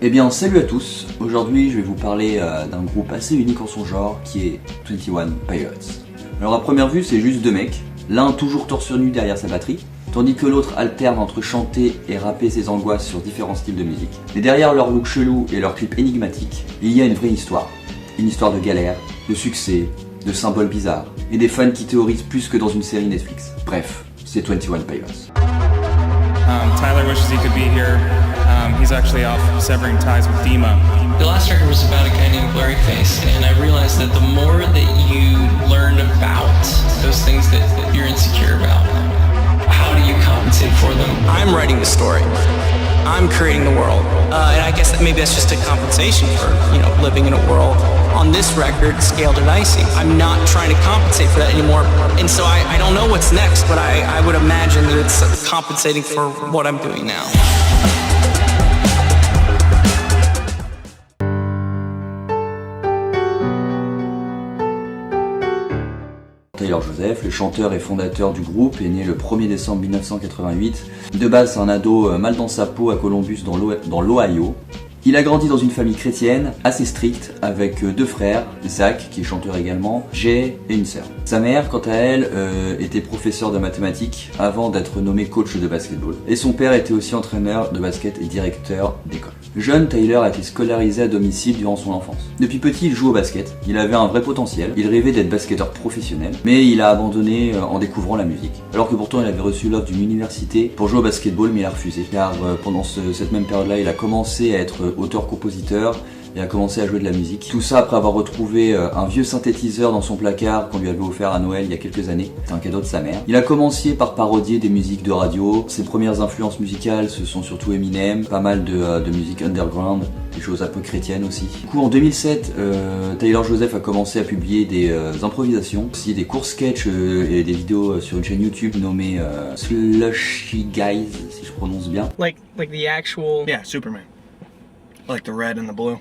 Eh bien salut à tous, aujourd'hui je vais vous parler d'un groupe assez unique en son genre qui est 21 Pilots. Alors à première vue c'est juste deux mecs, l'un toujours torse nu derrière sa batterie, tandis que l'autre alterne entre chanter et rapper ses angoisses sur différents styles de musique. Mais derrière leur look chelou et leur clip énigmatique, il y a une vraie histoire. Une histoire de galère, de succès, de symboles bizarres, et des fans qui théorisent plus que dans une série Netflix. Bref, c'est 21 Pilots. Tyler wishes he could be here. He's actually off severing ties with Dima. The last record was about a guy named Blurryface, and I realized that the more that you learn about those things that you're insecure about, how do you compensate for them? I'm writing the story. I'm creating the world. And I guess that maybe that's just a compensation for, living in a world on this record scaled and icy. I'm not trying to compensate for that anymore. And so I don't know what's next, but I would imagine that it's compensating for what I'm doing now. Tyler Joseph, le chanteur et fondateur du groupe, est né le 1er décembre 1988. De base, c'est un ado mal dans sa peau à Columbus dans l'Ohio. Il a grandi dans une famille chrétienne assez stricte avec deux frères, Zach qui est chanteur également, Jay et une sœur. Sa mère, quant à elle, était professeure de mathématiques avant d'être nommée coach de basketball. Et son père était aussi entraîneur de basket et directeur d'école. Jeune, Tyler a été scolarisé à domicile durant son enfance. Depuis petit, il joue au basket. Il avait un vrai potentiel. Il rêvait d'être basketteur professionnel, mais il a abandonné en découvrant la musique. Alors que pourtant, il avait reçu l'offre d'une université pour jouer au basketball, mais il a refusé. Car pendant cette même période-là, il a commencé à être auteur-compositeur et a commencé à jouer de la musique. Tout ça après avoir retrouvé un vieux synthétiseur dans son placard qu'on lui avait offert à Noël il y a quelques années. C'était un cadeau de sa mère. Il a commencé par parodier des musiques de radio. Ses premières influences musicales, ce sont surtout Eminem, pas mal de musique underground, des choses un peu chrétiennes aussi. Du coup en 2007, Tyler Joseph a commencé à publier des improvisations, aussi des courts sketchs et des vidéos sur une chaîne YouTube nommée Slushy Guys, si je prononce bien. Like the actual... Yeah, Superman. Like the red and the blue.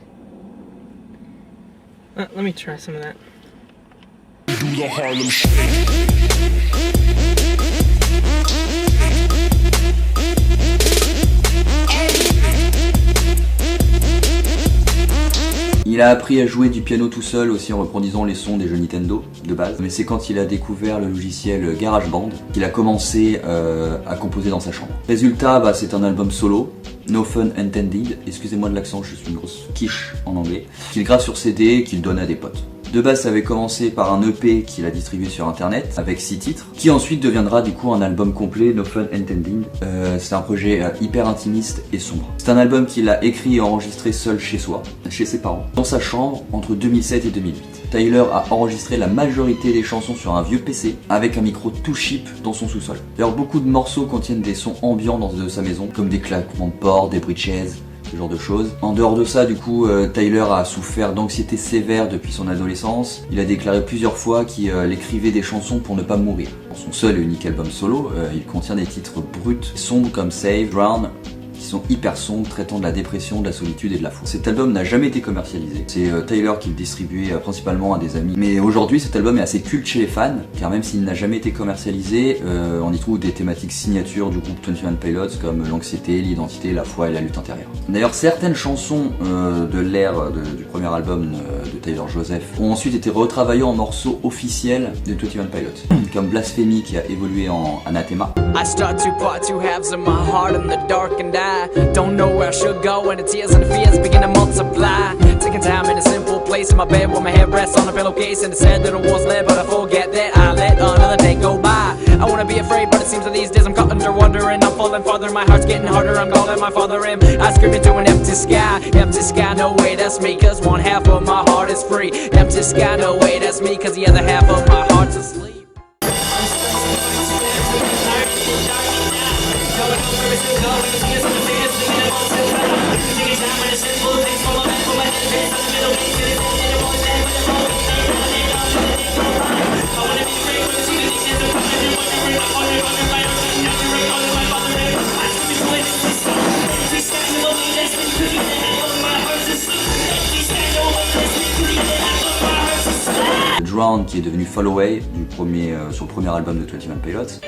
Let me try some of that. Do the Harlem Shake. Il a appris à jouer du piano tout seul aussi en reproduisant les sons des jeux Nintendo de base. Mais c'est quand il a découvert le logiciel GarageBand qu'il a commencé à composer dans sa chambre. Résultat, c'est un album solo, No Fun Intended, excusez-moi de l'accent, je suis une grosse quiche en anglais, qu'il grave sur CD et qu'il donne à des potes. De base, ça avait commencé par un EP qu'il a distribué sur internet avec 6 titres, qui ensuite deviendra du coup un album complet, No Fun Intended. C'est un projet hyper intimiste et sombre. C'est un album qu'il a écrit et enregistré seul chez soi, chez ses parents, dans sa chambre entre 2007 et 2008. Tyler a enregistré la majorité des chansons sur un vieux PC avec un micro tout cheap dans son sous-sol. D'ailleurs, beaucoup de morceaux contiennent des sons ambiants de sa maison, comme des claquements de porte, des bruits de chaises, ce genre de choses. En dehors de ça, du coup, Tyler a souffert d'anxiété sévère depuis son adolescence. Il a déclaré plusieurs fois qu'il écrivait des chansons pour ne pas mourir. Dans son seul et unique album solo, il contient des titres bruts, sombres comme Save, Drown, qui sont hyper sombres, traitant de la dépression, de la solitude et de la faute. Cet album n'a jamais été commercialisé. C'est Tyler qui le distribuait principalement à des amis. Mais aujourd'hui, cet album est assez culte chez les fans, car même s'il n'a jamais été commercialisé, on y trouve des thématiques signatures du groupe 21 Pilots comme l'anxiété, l'identité, la foi et la lutte intérieure. D'ailleurs, certaines chansons de l'ère du premier album de Tyler Joseph ont ensuite été retravaillées en morceaux officiels de 21 Pilots, comme Blasphemy qui a évolué en Anathema. I start to part two halves of my heart in the dark and I don't know where I should go when the tears and the fears begin to multiply. Taking time in a simple place in my bed where my head rests on a pillowcase and it's said that it was there, but I forget that I let another day go by. I wanna be afraid, but it seems that these days I'm caught under wonder and I'm falling farther. My heart's getting harder. I'm calling my father in. I scream into an empty sky. Empty sky, no way, that's me. Cause one half of my heart is free. Empty sky, no way, that's me. Cause the other half of my heart's asleep. Drown qui est devenu Fall Away sur le premier album de 21 Pilots.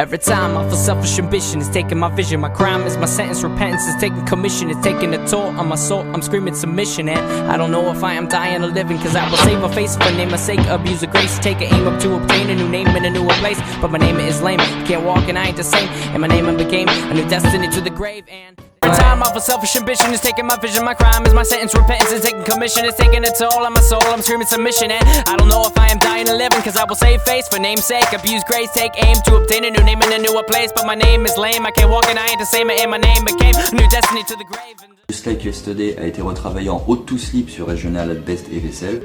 Every time I feel selfish ambition is taking my vision. My crime is my sentence, repentance is taking commission. It's taking a toll on my soul, I'm screaming submission. And I don't know if I am dying or living, cause I will save my face for name my sake. Abuse of grace, take an aim up to obtain a new name in a newer place. But my name is lame, can't walk and I ain't the same. And my name became a new destiny to the grave. And every time I feel selfish ambition is taking my vision. My crime is my sentence, repentance is taking commission. It's taking a toll on my soul, I'm screaming submission. And I don't know if I am dying or living, cause I will save face for name's sake. Abuse grace, take aim to obtain a new name in a newer place. But my name is lame, I can't walk and I ain't the same. And my name became a new destiny to the grave. Just Like Yesterday a été retravaillé en Ode to Sleep sur Regional at Best et Vaisselle.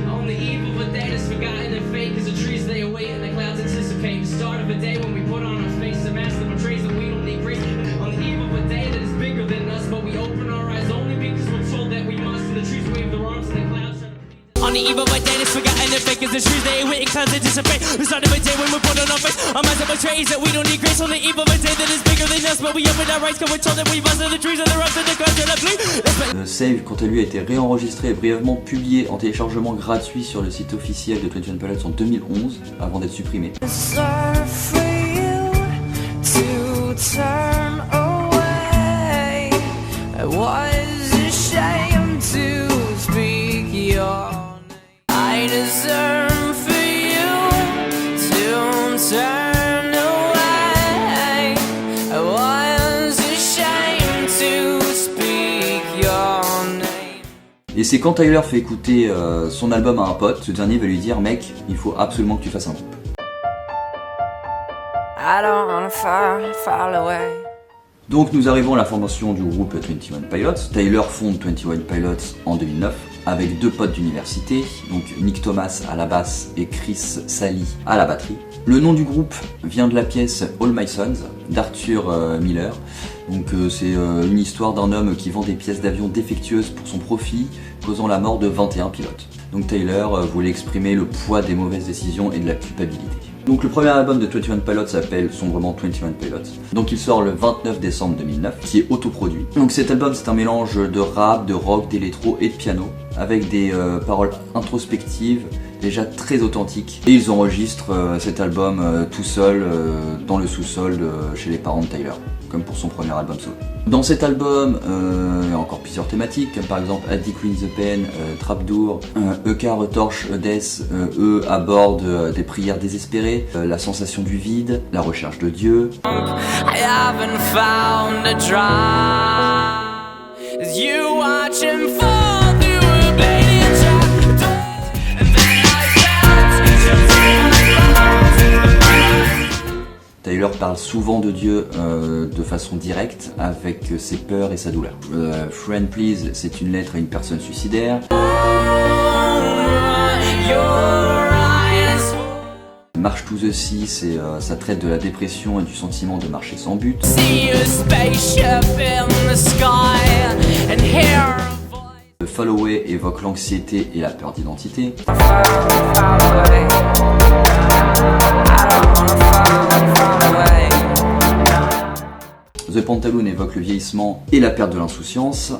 On the eve of a day that's forgotten and fake as the trees they await and the clouds anticipate. The start of a day when we put on our face a mask that portrays that we don't need grace. On the eve of a day that is bigger than us, but we open our eyes only because we're told that we must. And the trees wave their arms and the clouds try to please us. On the eve of a day that's forgotten and fake as the trees they await and clouds anticipate. The start of a day when we put on our face a mask that portrays that we don't need grace. On the eve of a day that is bigger than us, but we open our eyes because we're told that we must. And the trees and the arms and the clouds try to please us. Save, quant à lui, a été réenregistré et brièvement publié en téléchargement gratuit sur le site officiel de 21 Pilots en 2011, avant d'être supprimé. Et c'est quand Tyler fait écouter son album à un pote, ce dernier va lui dire « Mec, il faut absolument que tu fasses un groupe ». Donc nous arrivons à la formation du groupe 21 Pilots. Tyler fonde 21 Pilots en 2009 avec deux potes d'université, donc Nick Thomas à la basse et Chris Sally à la batterie. Le nom du groupe vient de la pièce All My Sons d'Arthur Miller. Donc c'est une histoire d'un homme qui vend des pièces d'avion défectueuses pour son profit, causant la mort de 21 pilotes. Donc Tyler voulait exprimer le poids des mauvaises décisions et de la culpabilité. Donc le premier album de 21 Pilots s'appelle sombrement 21 Pilots. Donc il sort le 29 décembre 2009, qui est autoproduit. Donc cet album c'est un mélange de rap, de rock, d'électro et de piano, avec des paroles introspectives, déjà très authentiques. Et ils enregistrent cet album tout seul dans le sous-sol chez les parents de Tyler, comme pour son premier album solo. Dans cet album, il y a encore plusieurs thématiques, comme par exemple Addict Queen the Pen, Trapdoor, Car Torch Death, eux abordent des prières désespérées, la sensation du vide, la recherche de Dieu. I haven't found a dry as you watch him fall through a bladed trap. And then Tyler parle souvent de Dieu de façon directe avec ses peurs et sa douleur. Friend Please, c'est une lettre à une personne suicidaire. March to the Sea, ça traite de la dépression et du sentiment de marcher sans but. Fall Away évoque l'anxiété et la peur d'identité. The Pantaloon évoque le vieillissement et la perte de l'insouciance.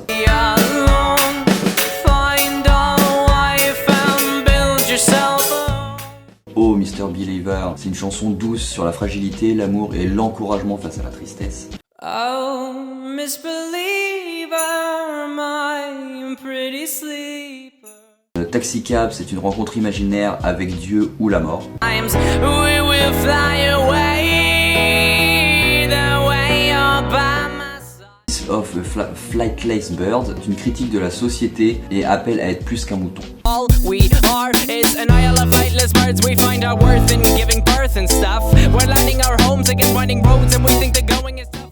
Oh Mr. Believer, c'est une chanson douce sur la fragilité, l'amour et l'encouragement face à la tristesse. Oh, Miss Believer, my pretty sleeper. Taxi Cab, c'est une rencontre imaginaire avec Dieu ou la mort. We will fly away the way you're by my side. Of a Flightless Bird, c'est une critique de la société et appelle à être plus qu'un mouton. All we are is an isle of flightless birds. We find our worth in giving birth and stuff. We're landing our homes against winding roads and we think the going is tough.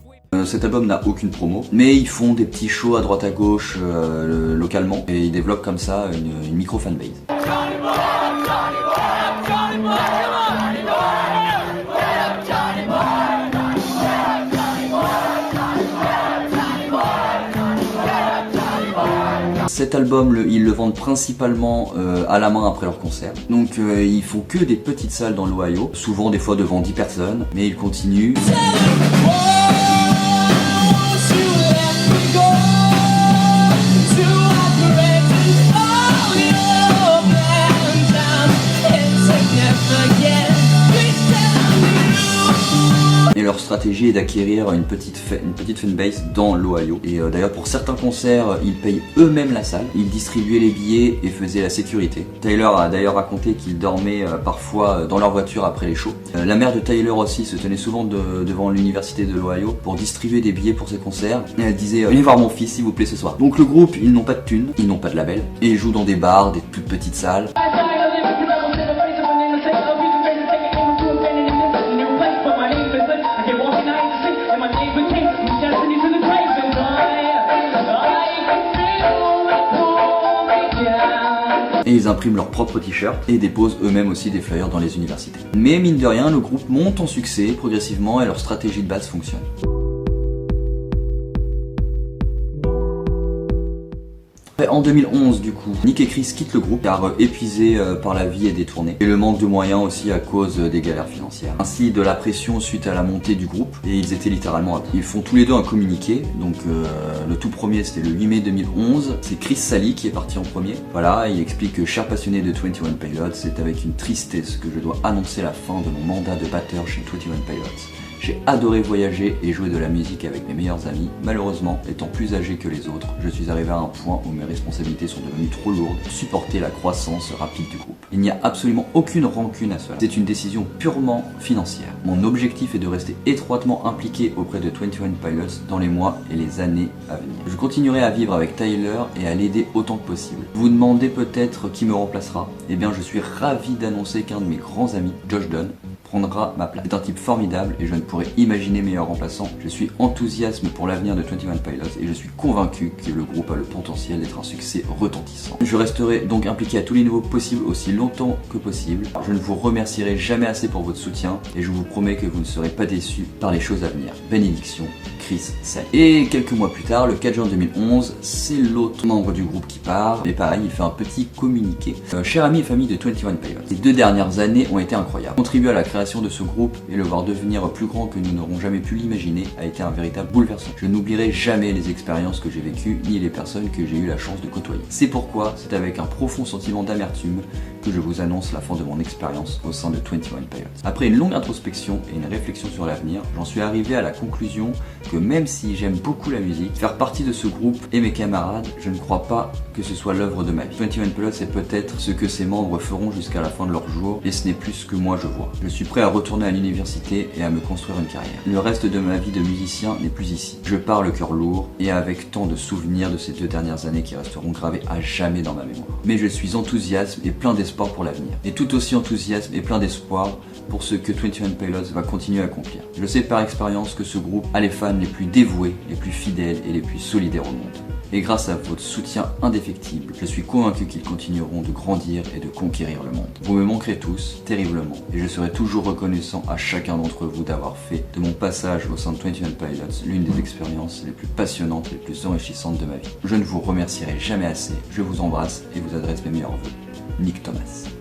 Cet album n'a aucune promo, mais ils font des petits shows à droite à gauche localement et ils développent comme ça une micro fanbase. Cet album, ils le vendent principalement à la main après leur concert. Donc ils font que des petites salles dans l'Ohio, souvent des fois devant 10 personnes, mais ils continuent. stratégie est d'acquérir une petite fanbase dans l'Ohio. Et d'ailleurs pour certains concerts, ils payent eux-mêmes la salle, ils distribuaient les billets et faisaient la sécurité. Tyler a d'ailleurs raconté qu'il dormait parfois dans leur voiture après les shows. La mère de Tyler aussi se tenait souvent devant l'université de l'Ohio pour distribuer des billets pour ses concerts. Et elle disait venez voir mon fils s'il vous plaît ce soir. Donc le groupe, ils n'ont pas de thunes, ils n'ont pas de label, et ils jouent dans des bars, des toutes petites salles. Et ils impriment leurs propres t-shirts et déposent eux-mêmes aussi des flyers dans les universités. Mais mine de rien, le groupe monte en succès progressivement et leur stratégie de base fonctionne. En 2011 du coup, Nick et Chris quittent le groupe car épuisés par la vie et des tournées et le manque de moyens aussi à cause des galères financières, ainsi de la pression suite à la montée du groupe, et ils étaient littéralement à bout. Ils font tous les deux un communiqué, donc le tout premier c'était le 8 mai 2011, c'est Chris Sally qui est parti en premier. Voilà, il explique que cher passionné de 21 Pilots, c'est avec une tristesse que je dois annoncer la fin de mon mandat de batteur chez 21 Pilots. J'ai adoré voyager et jouer de la musique avec mes meilleurs amis. Malheureusement, étant plus âgé que les autres, je suis arrivé à un point où mes responsabilités sont devenues trop lourdes pour supporter la croissance rapide du groupe. Il n'y a absolument aucune rancune à cela. C'est une décision purement financière. Mon objectif est de rester étroitement impliqué auprès de 21 Pilots dans les mois et les années à venir. Je continuerai à vivre avec Tyler et à l'aider autant que possible. Vous demandez peut-être qui me remplacera? Eh bien, je suis ravi d'annoncer qu'un de mes grands amis, Josh Dunn, prendra ma place. C'est un type formidable et je ne pourrais imaginer meilleur remplaçant. Je suis enthousiaste pour l'avenir de 21 Pilots et je suis convaincu que le groupe a le potentiel d'être un succès retentissant. Je resterai donc impliqué à tous les niveaux possibles aussi longtemps que possible. Je ne vous remercierai jamais assez pour votre soutien et je vous promets que vous ne serez pas déçus par les choses à venir. Bénédiction, Chris Sally. Et quelques mois plus tard, le 4 juin 2011, c'est l'autre membre du groupe qui part. Et pareil, il fait un petit communiqué. Chers amis et famille de 21 Pilots, les 2 dernières années ont été incroyables. Contribuer à la création de ce groupe et le voir devenir plus grand que nous n'aurons jamais pu l'imaginer a été un véritable bouleversement. Je n'oublierai jamais les expériences que j'ai vécues ni les personnes que j'ai eu la chance de côtoyer. C'est pourquoi c'est avec un profond sentiment d'amertume que je vous annonce la fin de mon expérience au sein de 21 Pilots. Après une longue introspection et une réflexion sur l'avenir, j'en suis arrivé à la conclusion que même si j'aime beaucoup la musique, faire partie de ce groupe et mes camarades, je ne crois pas que ce soit l'œuvre de ma vie. 21 Pilots c'est peut-être ce que ses membres feront jusqu'à la fin de leur jour et ce n'est plus ce que moi je vois. Je suis prêt à retourner à l'université et à me construire une carrière. Le reste de ma vie de musicien n'est plus ici. Je pars le cœur lourd et avec tant de souvenirs de ces 2 dernières années qui resteront gravés à jamais dans ma mémoire. Mais je suis enthousiaste et plein d'espoir pour l'avenir. Et tout aussi enthousiaste et plein d'espoir pour ce que 21 Pilots va continuer à accomplir. Je sais par expérience que ce groupe a les fans les plus dévoués, les plus fidèles et les plus solidaires au monde. Et grâce à votre soutien indéfectible, je suis convaincu qu'ils continueront de grandir et de conquérir le monde. Vous me manquerez tous, terriblement, et je serai toujours reconnaissant à chacun d'entre vous d'avoir fait de mon passage au sein de 21 Pilots l'une des expériences les plus passionnantes et les plus enrichissantes de ma vie. Je ne vous remercierai jamais assez, je vous embrasse et vous adresse mes meilleurs vœux. Nick Thomas.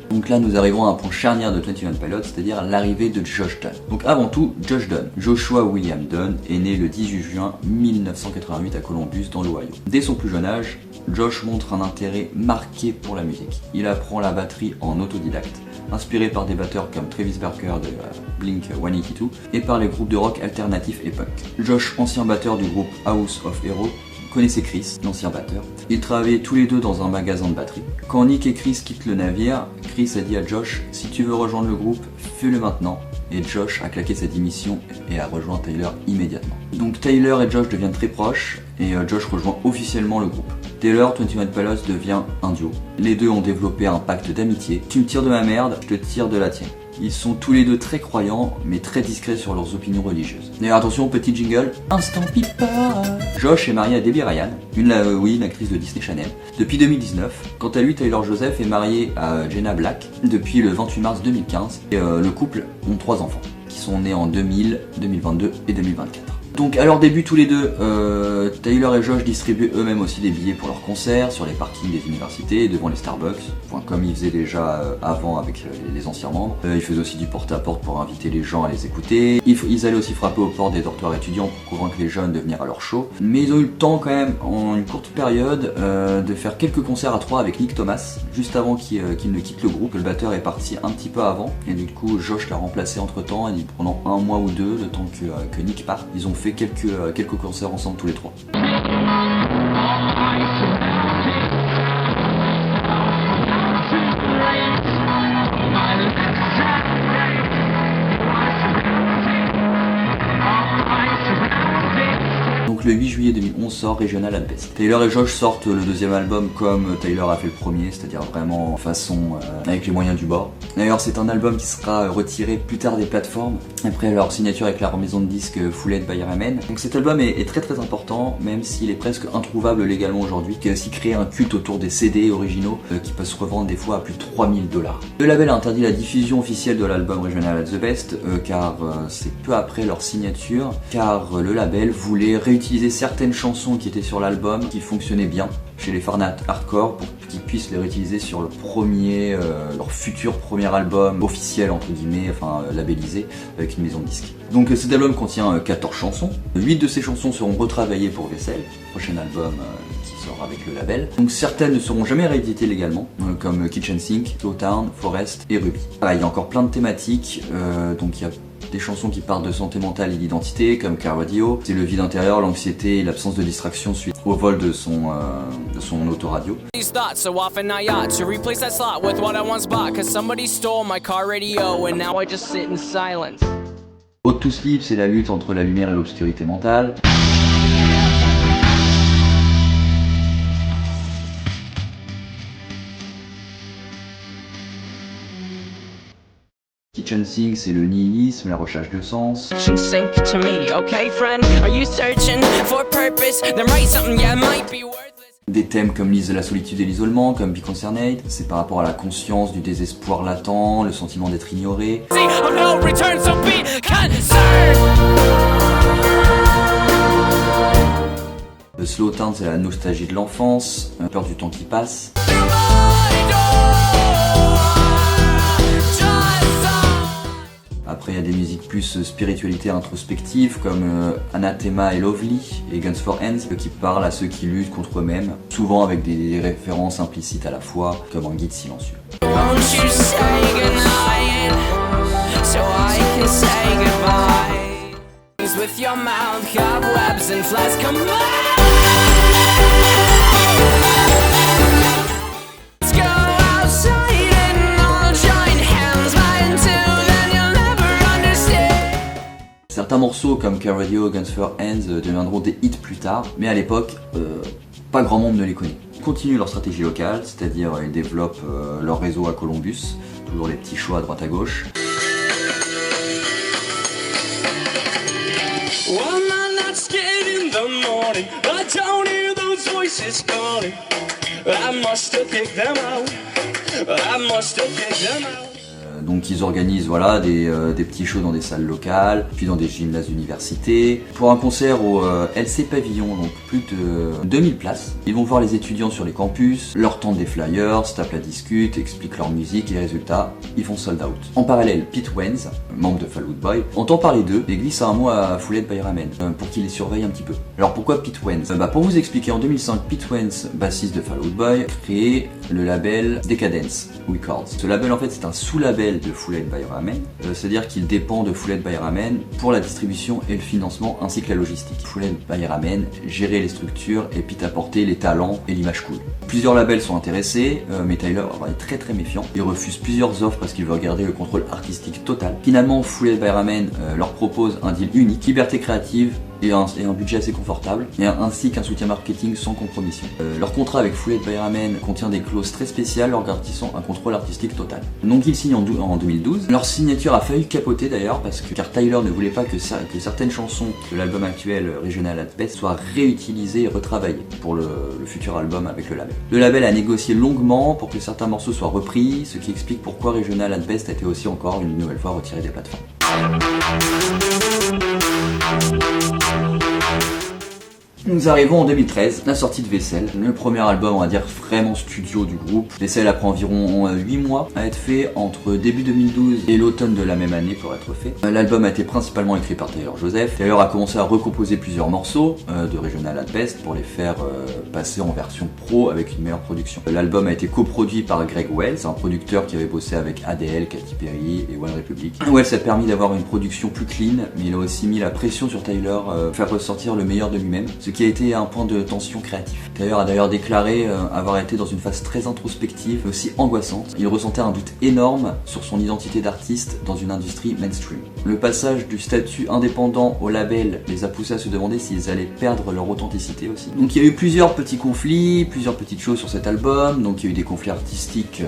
Donc là nous arrivons à un point charnière de 21 Pilots, c'est-à-dire l'arrivée de Josh Dunn. Donc avant tout, Josh Dunn. Joshua William Dunn est né le 18 juin 1988 à Columbus dans l'Ohio. Dès son plus jeune âge, Josh montre un intérêt marqué pour la musique. Il apprend la batterie en autodidacte, inspiré par des batteurs comme Travis Barker de Blink-182 et par les groupes de rock alternatif et punk. Josh, ancien batteur du groupe House of Heroes, connaissait Chris, l'ancien batteur. Ils travaillaient tous les deux dans un magasin de batterie. Quand Nick et Chris quittent le navire, Chris a dit à Josh « Si tu veux rejoindre le groupe, fais-le maintenant ». Et Josh a claqué sa démission et a rejoint Tyler immédiatement. Donc Tyler et Josh deviennent très proches et Josh rejoint officiellement le groupe. Dès lors, 21 Pilots devient un duo. Les deux ont développé un pacte d'amitié. Tu me tires de ma merde, je te tire de la tienne. Ils sont tous les deux très croyants, mais très discrets sur leurs opinions religieuses. D'ailleurs, attention, petit jingle. Instant pipa. Josh est marié à Debbie Ryan, une actrice de Disney Channel, depuis 2019. Quant à lui, Tyler Joseph est marié à Jenna Black depuis le 28 mars 2015. Et le couple ont 3 enfants, qui sont nés en 2000, 2022 et 2024. Donc à leur début tous les deux, Taylor et Josh distribuaient eux-mêmes aussi des billets pour leurs concerts sur les parkings des universités et devant les Starbucks, comme ils faisaient déjà avant avec les anciens membres. Ils faisaient aussi du porte-à-porte pour inviter les gens à les écouter. Ils allaient aussi frapper aux portes des dortoirs étudiants pour convaincre les jeunes de venir à leur show. Mais ils ont eu le temps quand même, en une courte période, de faire quelques concerts à trois avec Nick Thomas, juste avant qu'il ne quitte le groupe. Le batteur est parti un petit peu avant, et du coup Josh l'a remplacé entre temps, et pendant un mois ou deux, le temps que Nick parte, ils ont fait quelques concerts ensemble tous les trois. Donc le 8 juillet 2011 sort Regional at Best. Taylor et Josh sortent le deuxième album comme Taylor a fait le premier, c'est-à-dire vraiment façon avec les moyens du bord. D'ailleurs c'est un album qui sera retiré plus tard des plateformes, après leur signature avec leur maison de disques Fooled by Ramen. Donc cet album est très très important, même s'il est presque introuvable légalement aujourd'hui, qui a aussi créé un culte autour des CD originaux qui peuvent se revendre des fois à plus de 3000 $. Le label a interdit la diffusion officielle de l'album Regional at the Best, car c'est peu après leur signature, car le label voulait réutiliser certaines chansons qui étaient sur l'album, qui fonctionnaient bien chez les fans hardcore pour qu'ils puissent les réutiliser sur le premier, leur futur premier album officiel entre guillemets, enfin labellisé avec une maison de disques. Donc cet album contient 14 chansons, 8 de ces chansons seront retravaillées pour Vessel, prochain album qui sort avec le label. Donc certaines ne seront jamais rééditées légalement, comme Kitchen Sink, Slow Town, Forest et Ruby. Il y a encore plein de thématiques, donc il y a des chansons qui parlent de santé mentale et d'identité, comme Car Radio. C'est le vide intérieur, l'anxiété et l'absence de distraction suite au vol de son autoradio. Ode to Sleep, c'est la lutte entre la lumière et l'obscurité mentale. Kitchen Sink, c'est le nihilisme, la recherche de sens. Des thèmes comme la solitude et l'isolement, comme Be Concerned, c'est par rapport à la conscience du désespoir latent, le sentiment d'être ignoré. Le Slow Town, c'est la nostalgie de l'enfance, la peur du temps qui passe. Après il y a des musiques plus spiritualité introspective comme Anathema et Lovely et Guns for Hands qui parlent à ceux qui luttent contre eux-mêmes, souvent avec des références implicites à la fois comme un guide silencieux. Certains morceaux comme Car Radio, Guns for Hands deviendront des hits plus tard, mais à l'époque, pas grand monde ne les connaît. Ils continuent leur stratégie locale, c'est-à-dire ils développent leur réseau à Columbus, toujours les petits choix à droite à gauche. Donc ils organisent des petits shows dans des salles locales, puis dans des gymnases d'université. Pour un concert au LC Pavillon, donc plus de 2000 places. Ils vont voir les étudiants sur les campus, leur tendent des flyers, se tapent la discute, expliquent leur musique et résultat, ils font sold out. En parallèle, Pete Wentz, membre de Fall Out Boy, entend parler d'eux et glisse un mot à Fooled by Ramen pour qu'il les surveille un petit peu. Alors pourquoi Pete Wentz ? Pour vous expliquer, en 2005, Pete Wentz, bassiste de Fall Out Boy, crée le label Decadence Records. Ce label en fait c'est un sous-label de Fooled by Ramen, c'est-à-dire qu'il dépend de Fooled by Ramen pour la distribution et le financement ainsi que la logistique. Fooled by Ramen gérait les structures et puis apporter les talents et l'image cool. Plusieurs labels sont intéressés, mais Taylor est très très méfiant. Il refuse plusieurs offres parce qu'il veut garder le contrôle artistique total. Finalement, Fooled by Ramen leur propose un deal unique, liberté créative et un budget assez confortable, ainsi qu'un soutien marketing sans compromission. Leur contrat avec Fooled by Ramen contient des clauses très spéciales leur garantissant un contrôle artistique total. Donc ils signent en 2012. Leur signature a failli capoter d'ailleurs car Tyler ne voulait pas que certaines chansons de l'album actuel Regional at Best soient réutilisées et retravaillées pour le futur album avec le label. Le label a négocié longuement pour que certains morceaux soient repris, ce qui explique pourquoi Regional at Best a été aussi encore une nouvelle fois retiré des plateformes. Nous arrivons en 2013, la sortie de Vessel, le premier album on va dire vraiment studio du groupe. Vessel a pris environ 8 mois à être fait entre début 2012 et l'automne de la même année pour être fait. L'album a été principalement écrit par Tyler Joseph. Tyler a commencé à recomposer plusieurs morceaux de Regional at Best pour les faire passer en version pro avec une meilleure production. L'album a été coproduit par Greg Wells, un producteur qui avait bossé avec ADL, Katy Perry et One Republic. Wells a permis d'avoir une production plus clean, mais il a aussi mis la pression sur Tyler faire ressortir le meilleur de lui-même, ce qui a été un point de tension créatif. Tyler a d'ailleurs déclaré avoir été dans une phase très introspective, mais aussi angoissante. Il ressentait un doute énorme sur son identité d'artiste dans une industrie mainstream. Le passage du statut indépendant au label les a poussés à se demander s'ils allaient perdre leur authenticité aussi. Donc il y a eu plusieurs petits conflits, plusieurs petites choses sur cet album. Donc il y a eu des conflits artistiques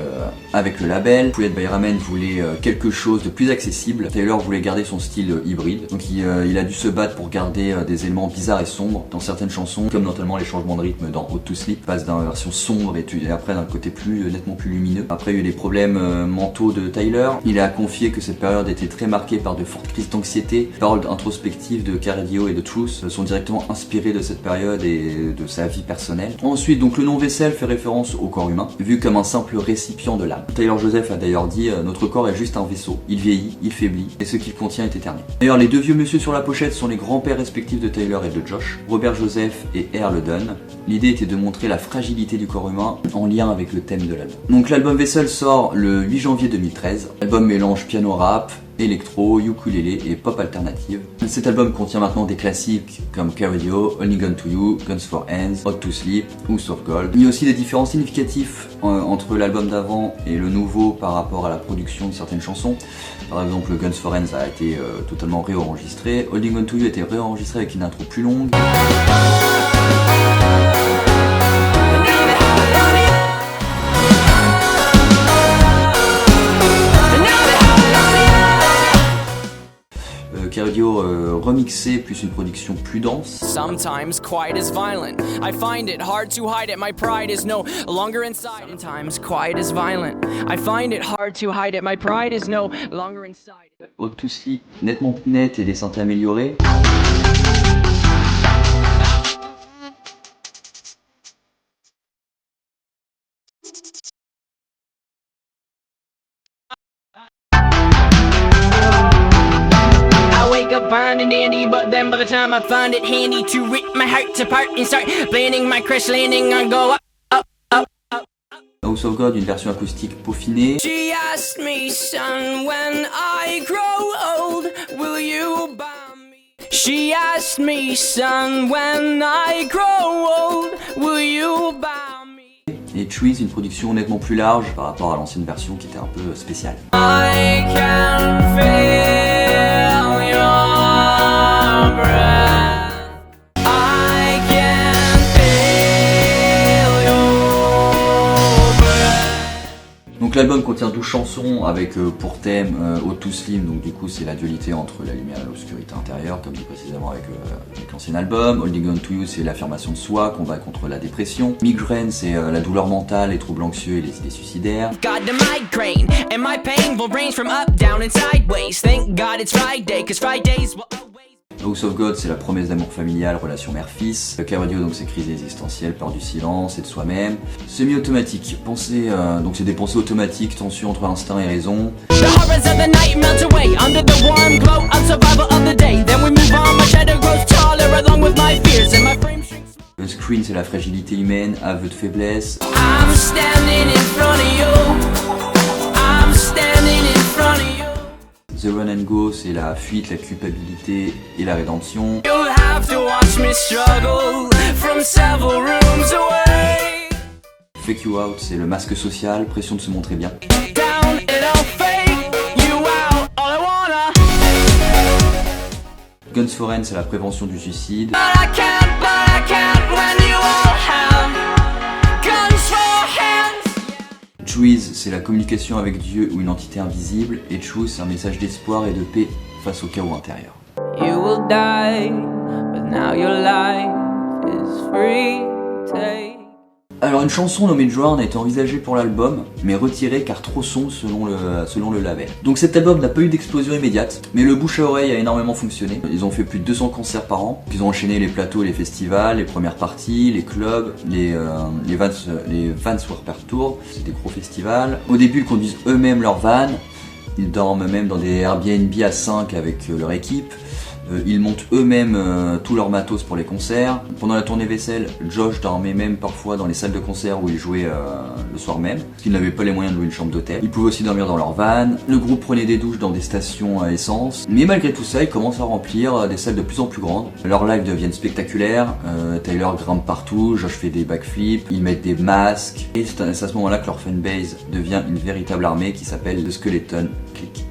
avec le label. Poulet by Ramen voulait quelque chose de plus accessible. Tyler voulait garder son style hybride. Donc il a dû se battre pour garder des éléments bizarres et sombres dans certaines chansons, comme notamment les changements de rythme dans Hot to Sleep, passe d'une version sombre et après d'un côté nettement plus lumineux. Après il y a eu des problèmes mentaux de Tyler. Il a confié que cette période était très marquée par de fortes crises d'anxiété. Les paroles introspectives de Cardio et de Truth sont directement inspirées de cette période et de sa vie personnelle. Ensuite, donc le nom Vessel fait référence au corps humain, vu comme un simple récipient de l'âme. Tyler Joseph a d'ailleurs dit notre corps est juste un vaisseau. Il vieillit, il faiblit, et ce qu'il contient est éternel. D'ailleurs, les deux vieux messieurs sur la pochette sont les grands-pères respectifs de Tyler et de Josh, Robert Joseph et Earl Dunn. L'idée était de montrer la fragilité du corps humain en lien avec le thème de l'album. Donc l'album Vessel sort le 8 janvier 2013. L'album mélange piano rap, électro, ukulélé et pop alternative. Cet album contient maintenant des classiques comme Cardio, Only Gun to You, Guns for Hands, Hot to Sleep ou Soft Gold. Il y a aussi des différences significatifs entre l'album d'avant et le nouveau par rapport à la production de certaines chansons. Par exemple, Guns for Hands a été totalement réenregistré, Only Gun to You a été réenregistré avec une intro plus longue. Cardio remixé plus une production plus dense. Sometimes quiet is violent. I find it hard to hide it. My pride is no longer inside. Sometimes quiet is violent. I find it hard to hide it. My pride is no longer inside. Hot to Sleep nettement plus net et des synthés améliorés. Fine and dandy, but then by the time I find it handy to rip my heart apart and start planning my crash landing, I go up, up, up, up. House of God, une version acoustique peaufinée. She asked me, son, when I grow old, will you buy me? She asked me, son, when I grow old, will you buy me? Et Trees, une production nettement plus large par rapport à l'ancienne version qui était un peu spéciale. I can feel your breath. I can feel your breath. Donc l'album contient 12 chansons avec pour thème Hot to Slim, donc du coup c'est la dualité entre la lumière et l'obscurité intérieure, comme dit précisément avec l'ancien album. Holding On To You, c'est l'affirmation de soi, combat contre la dépression. Migraine, c'est la douleur mentale, les troubles anxieux et les idées suicidaires. Got the migraine and my pain will range from up, down and sideways. Thank God it's Friday, 'cause Fridays will always. House of God, c'est la promesse d'amour familial, relation mère-fils. Cardio, donc c'est crise existentielle, peur du silence et de soi-même. Semi-automatique, donc c'est des pensées automatiques, tension entre instinct et raison. The horrors of the night melt away under the warm glow of survival of the day. Then we move on, my shadow grows taller along with my fears and my frame shrinks. Le Screen, c'est la fragilité humaine, aveu de faiblesse. I'm standing in front of you. I'm standing in front of you. The Run and Go, c'est la fuite, la culpabilité et la rédemption. You'll have to watch me struggle from several rooms away. Fake You Out, c'est le masque social, pression de se montrer bien. Down and I'll fake you out. All I wanna. Guns for Hands, c'est la prévention du suicide. But I can't when you all have guns for hands. Trees, c'est la communication avec Dieu ou une entité invisible. Et Truth, c'est un message d'espoir et de paix face au chaos intérieur. You will die, but now your life is free. Take Alors une chanson nommée Drown a été envisagée pour l'album, mais retirée car trop sombre selon le label. Donc cet album n'a pas eu d'explosion immédiate, mais le bouche à oreille a énormément fonctionné. Ils ont fait plus de 200 concerts par an, ils ont enchaîné les plateaux et les festivals, les premières parties, les clubs, les Vans Warped Tour, c'est des gros festivals. Au début ils conduisent eux-mêmes leur van, ils dorment même dans des Airbnb à 5 avec leur équipe. Ils montent eux-mêmes tout leur matos pour les concerts. Pendant la tournée vaisselle, Josh dormait même parfois dans les salles de concert où ils jouaient le soir même, parce qu'ils n'avaient pas les moyens de louer une chambre d'hôtel. Ils pouvaient aussi dormir dans leur van. Le groupe prenait des douches dans des stations à essence. Mais malgré tout ça, ils commencent à remplir des salles de plus en plus grandes. Leurs lives deviennent spectaculaires. Tyler grimpe partout, Josh fait des backflips, ils mettent des masques. Et c'est à ce moment-là que leur fanbase devient une véritable armée qui s'appelle The Skeleton Clique.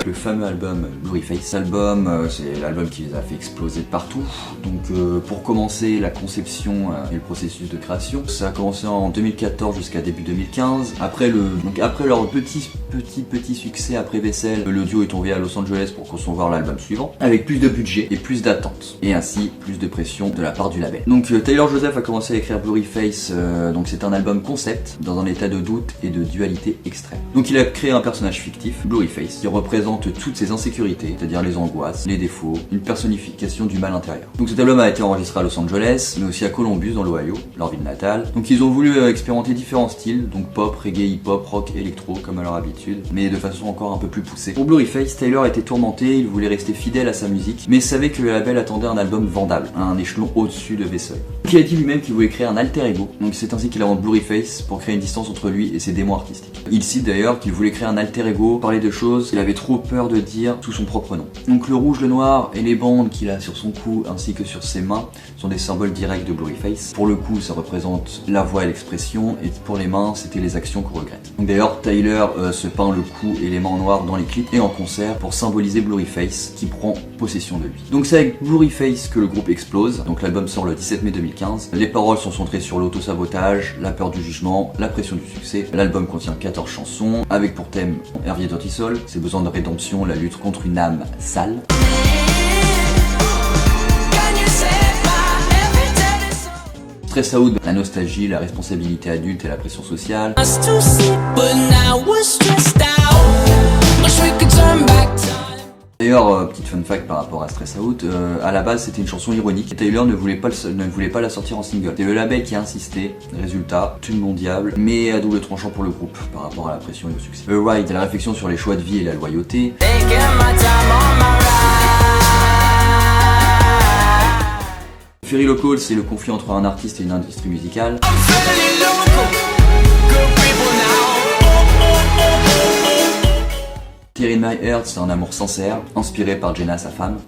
Le fameux album Blurryface. Cet album, c'est l'album qui les a fait exploser de partout. Donc pour commencer, la conception et le processus de création, ça a commencé en 2014 jusqu'à début 2015. Après leur petit succès après Vaisselle, le duo est tombé à Los Angeles pour concevoir l'album suivant, avec plus de budget et plus d'attentes, et ainsi plus de pression de la part du label. Donc Tyler Joseph a commencé à écrire Blurryface, donc c'est un album concept, dans un état de doute et de dualité extrême. Donc il a créé un personnage fictif, Blurryface, qui représente toutes ses insécurités, c'est-à-dire les angoisses, les défauts, une personnification du mal intérieur. Donc cet album a été enregistré à Los Angeles, mais aussi à Columbus dans l'Ohio, leur ville natale. Donc ils ont voulu expérimenter différents styles, donc pop, reggae, hip-hop, rock, électro, comme à leur habitude, mais de façon encore un peu plus poussée. Pour Blurryface, Tyler était tourmenté, il voulait rester fidèle à sa musique, mais savait que le label attendait un album vendable, un échelon au-dessus de Vaisselle. Il a dit lui-même qu'il voulait créer un alter ego, donc c'est ainsi qu'il invente Blurryface pour créer une distance entre lui et ses démons artistiques. Il cite d'ailleurs qu'il voulait créer un alter ego, parler de choses qu'il avait trop peur de dire sous son propre nom. Donc le rouge, le noir et les bandes qu'il a sur son cou ainsi que sur ses mains sont des symboles directs de Blurryface. Pour le cou, ça représente la voix et l'expression, et pour les mains, c'était les actions qu'on regrette. Donc d'ailleurs, Tyler se peint le cou et les mains en noir dans les clips et en concert pour symboliser Blurryface qui prend possession de lui. Donc c'est avec Blurryface que le groupe explose. Donc l'album sort le 17 mai 2015. Les paroles sont centrées sur l'auto-sabotage, la peur du jugement, la pression du succès. L'album contient 14 chansons avec pour thème Hervier Dirty Soul, ses besoins de rédemption, la lutte contre une âme sale. Stress Out, la nostalgie, la responsabilité adulte et la pression sociale. D'ailleurs, petite fun fact par rapport à Stress Out, à la base c'était une chanson ironique et Tyler ne voulait pas la sortir en single. C'est le label qui a insisté, résultat, tube mondial, mais à double tranchant pour le groupe par rapport à la pression et au succès. The Ride, la réflexion sur les choix de vie et la loyauté. Ferry Local, c'est le conflit entre un artiste et une industrie musicale. Tear in My Heart, c'est un amour sincère, inspiré par Jenna, sa femme.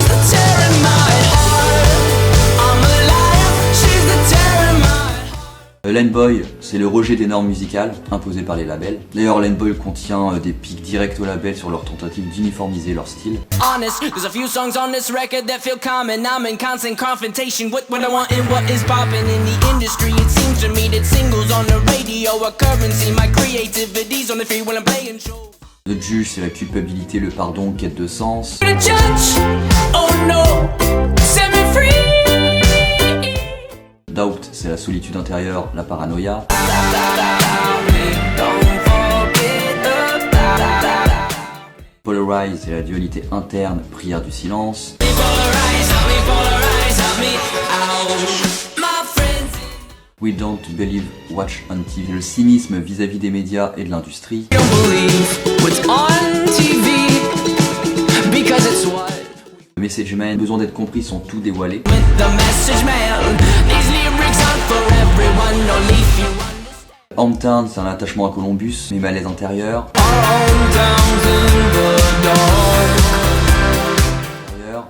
Landboy, c'est le rejet des normes musicales imposées par les labels. D'ailleurs, Landboy contient des pics directs au label sur leur tentative d'uniformiser leur style. The Juge, c'est la culpabilité, le pardon, quête de sens. Doubt, c'est la solitude intérieure, la paranoïa. Polarize, c'est la dualité interne, prière du silence. We Don't Believe Watch on TV, le cynisme vis-à-vis des médias et de l'industrie. Le Message Man, besoin d'être compris, sont tout dévoilés. Hometown, c'est un attachement à Columbus, mais malaise intérieur.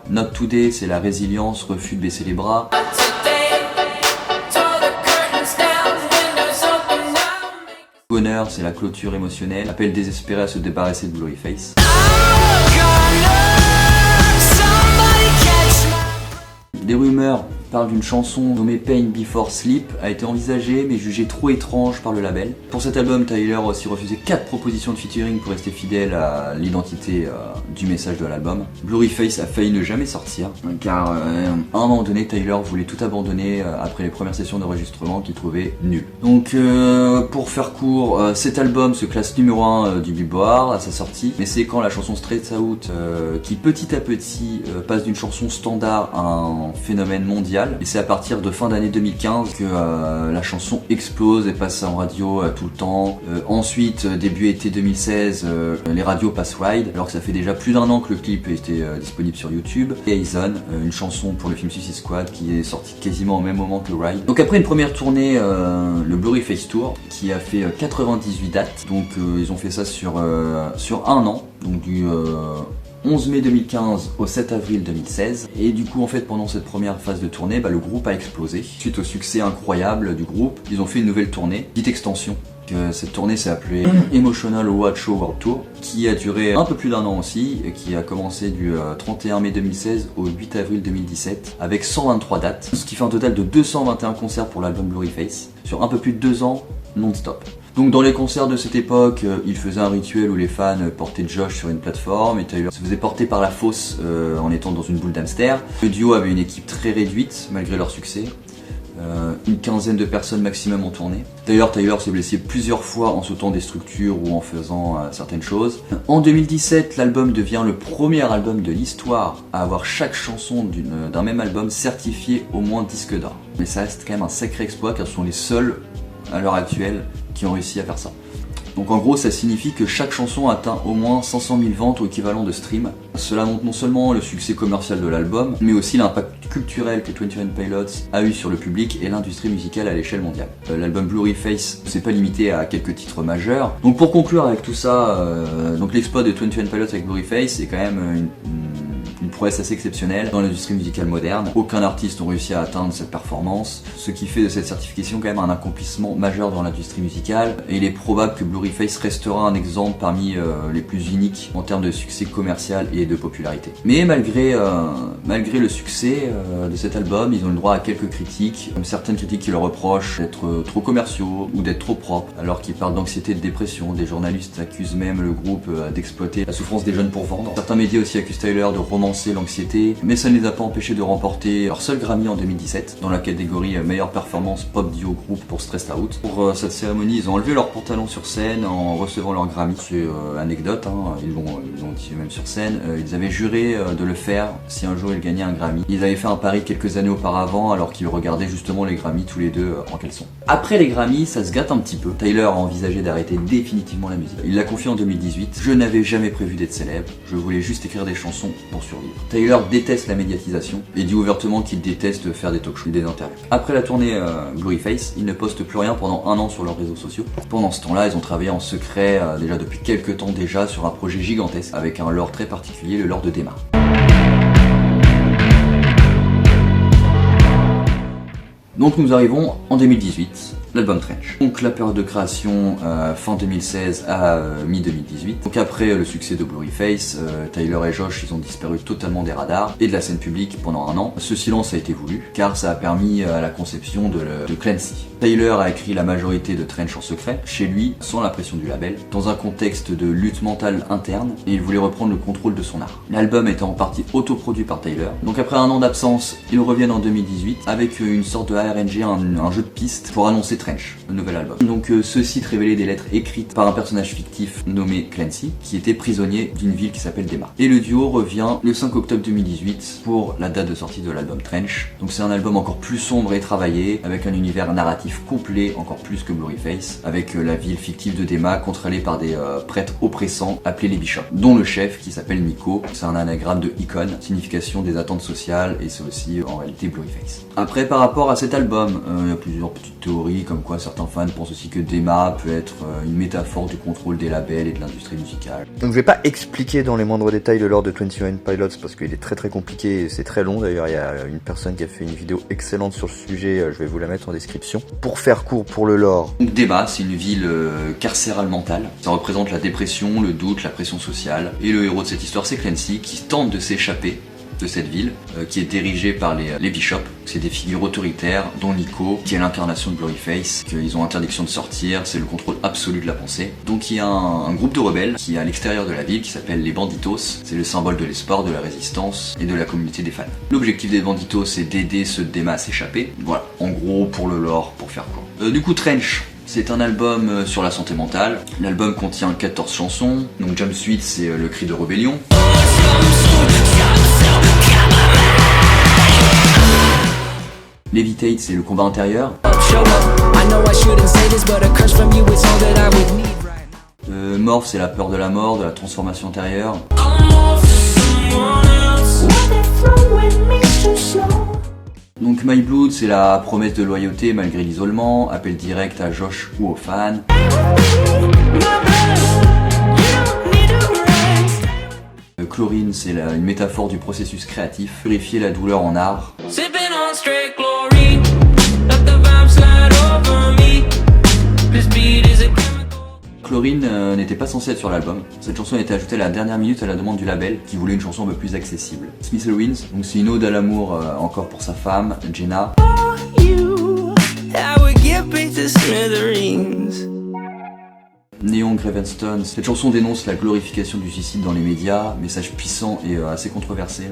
Not Today, c'est la résilience, refus de baisser les bras. Goner, c'est la clôture émotionnelle, appel désespéré à se débarrasser de Blurryface. Des rumeurs parle d'une chanson nommée Pain Before Sleep, a été envisagée mais jugée trop étrange par le label. Pour cet album, Tyler a aussi refusé 4 propositions de featuring pour rester fidèle à l'identité du message de l'album. Blurryface a failli ne jamais sortir, car à un moment donné, Tyler voulait tout abandonner après les premières sessions d'enregistrement qu'il trouvait nul. Donc pour faire court, cet album se classe numéro 1 du Billboard à sa sortie, mais c'est quand la chanson Straight Out qui petit à petit passe d'une chanson standard à un phénomène mondial, et c'est à partir de fin d'année 2015 que la chanson explose et passe en radio tout le temps. Ensuite, début été 2016, les radios passent Ride, alors que ça fait déjà plus d'1 an que le clip était disponible sur YouTube. Et Aizen, une chanson pour le film Suicide Squad qui est sortie quasiment au même moment que Ride. Donc après une première tournée, le Blurryface Tour, qui a fait 98 dates, donc ils ont fait ça sur 1 an, donc du 11 mai 2015 au 7 avril 2016, et du coup en fait pendant cette première phase de tournée, le groupe a explosé. Suite au succès incroyable du groupe, ils ont fait une nouvelle tournée, petite extension. Cette tournée s'est appelée Emotional Roadshow World Tour, qui a duré un peu plus d'1 an aussi, et qui a commencé du 31 mai 2016 au 8 avril 2017, avec 123 dates, ce qui fait un total de 221 concerts pour l'album Blurryface, sur un peu plus de 2 ans non-stop. Donc dans les concerts de cette époque, il faisait un rituel où les fans portaient Josh sur une plateforme et Tyler se faisait porter par la fosse en étant dans une boule d'hamster. Le duo avait une équipe très réduite malgré leur succès. Une quinzaine de personnes maximum en tournée. D'ailleurs, Tyler s'est blessé plusieurs fois en sautant des structures ou en faisant certaines choses. En 2017, l'album devient le premier album de l'histoire à avoir chaque chanson d'un même album certifiée au moins disque d'or. Mais ça reste quand même un sacré exploit car ce sont les seuls à l'heure actuelle qui ont réussi à faire ça. Donc en gros, ça signifie que chaque chanson atteint au moins 500 000 ventes au équivalent de stream. Cela montre non seulement le succès commercial de l'album, mais aussi l'impact culturel que 21 Pilots a eu sur le public et l'industrie musicale à l'échelle mondiale. L'album Blurryface ne s'est pas limité à quelques titres majeurs. Donc pour conclure avec tout ça, donc l'exploit de 21 Pilots avec Blurryface est quand même une prouesse assez exceptionnelle dans l'industrie musicale moderne. Aucun artiste n'a réussi à atteindre cette performance, ce qui fait de cette certification quand même un accomplissement majeur dans l'industrie musicale, et il est probable que Blurryface restera un exemple parmi les plus uniques en termes de succès commercial et de popularité. Mais malgré le succès de cet album, ils ont le droit à quelques critiques, comme certaines critiques qui leur reprochent d'être trop commerciaux ou d'être trop propres, alors qu'ils parlent d'anxiété et de dépression. Des journalistes accusent même le groupe d'exploiter la souffrance des jeunes pour vendre. Certains médias aussi accusent Tyler de romancer l'anxiété, mais ça ne les a pas empêchés de remporter leur seul Grammy en 2017 dans la catégorie meilleure performance pop duo groupe pour Stressed Out. Pour cette cérémonie, ils ont enlevé leur pantalon sur scène en recevant leur Grammy. C'est anecdote, ils l'ont dit même sur scène. Ils avaient juré de le faire si un jour ils gagnaient un Grammy. Ils avaient fait un pari quelques années auparavant alors qu'ils regardaient justement les Grammys tous les deux en caleçon. Après les Grammys, ça se gâte un petit peu. Tyler a envisagé d'arrêter définitivement la musique. Il l'a confié en 2018. Je n'avais jamais prévu d'être célèbre. Je voulais juste écrire des chansons pour survivre. Tyler déteste la médiatisation et dit ouvertement qu'il déteste faire des talk-shows, des interviews. Après la tournée Blurryface, il ne poste plus rien pendant 1 an sur leurs réseaux sociaux. Pendant ce temps-là, ils ont travaillé en secret déjà depuis quelques temps déjà sur un projet gigantesque avec un lore très particulier, le lore de Dema. Donc nous arrivons en 2018, l'album Trench. Donc la période de création fin 2016 à mi-2018. Donc après le succès de Blurryface, Tyler et Josh ils ont disparu totalement des radars et de la scène publique pendant 1 an. Ce silence a été voulu car ça a permis à la conception de Clancy. Tyler a écrit la majorité de Trench en secret, chez lui, sans la pression du label, dans un contexte de lutte mentale interne, et il voulait reprendre le contrôle de son art. L'album était en partie autoproduit par Tyler. Donc après 1 an d'absence, ils reviennent en 2018 avec une sorte de ARNG, un jeu de pistes pour annoncer Trench, le nouvel album. Donc ce site révélait des lettres écrites par un personnage fictif nommé Clancy, qui était prisonnier d'une ville qui s'appelle Dema. Et le duo revient le 5 octobre 2018 pour la date de sortie de l'album Trench. Donc c'est un album encore plus sombre et travaillé, avec un univers narratif complet, encore plus que Blurryface, avec la ville fictive de Dema contrôlée par des prêtres oppressants appelés les bishops, dont le chef qui s'appelle Nico. C'est un anagramme de icône, signification des attentes sociales, et c'est aussi en réalité Blurryface. Après, par rapport à cet album, il y a plusieurs petites théories, comme quoi certains fans pensent aussi que Dema peut être une métaphore du contrôle des labels et de l'industrie musicale. Donc je vais pas expliquer dans les moindres détails le lore de 21 Pilots parce qu'il est très très compliqué et c'est très long. D'ailleurs il y a une personne qui a fait une vidéo excellente sur le sujet, je vais vous la mettre en description. Pour faire court pour le lore. Donc Dema, c'est une ville carcérale mentale. Ça représente la dépression, le doute, la pression sociale. Et le héros de cette histoire c'est Clancy qui tente de s'échapper de cette ville, qui est dirigée par les bishops. C'est des figures autoritaires, dont Nico, qui est l'incarnation de Blurryface, qu'ils ont interdiction de sortir, c'est le contrôle absolu de la pensée. Donc il y a un groupe de rebelles qui est à l'extérieur de la ville, qui s'appelle les Banditos. C'est le symbole de l'espoir, de la résistance et de la communauté des fans. L'objectif des Banditos, c'est d'aider ceux de Dema à s'échapper. Voilà, en gros, pour le lore, pour faire court. Du coup, Trench. C'est un album sur la santé mentale. L'album contient 14 chansons. Donc Jumpsuit, c'est le cri de rébellion. Levitate, c'est le combat intérieur. Morph, c'est la peur de la mort, de la transformation intérieure. Donc My Blood, c'est la promesse de loyauté malgré l'isolement, appel direct à Josh ou aux fans. Chlorine, c'est une métaphore du processus créatif, purifier la douleur en art. Chlorine n'était pas censée être sur l'album. Cette chanson a été ajoutée à la dernière minute à la demande du label, qui voulait une chanson un peu plus accessible. Smiths Wins, donc c'est une ode à l'amour encore pour sa femme, Jenna. Neon Gravenstone, cette chanson dénonce la glorification du suicide dans les médias, message puissant et assez controversé.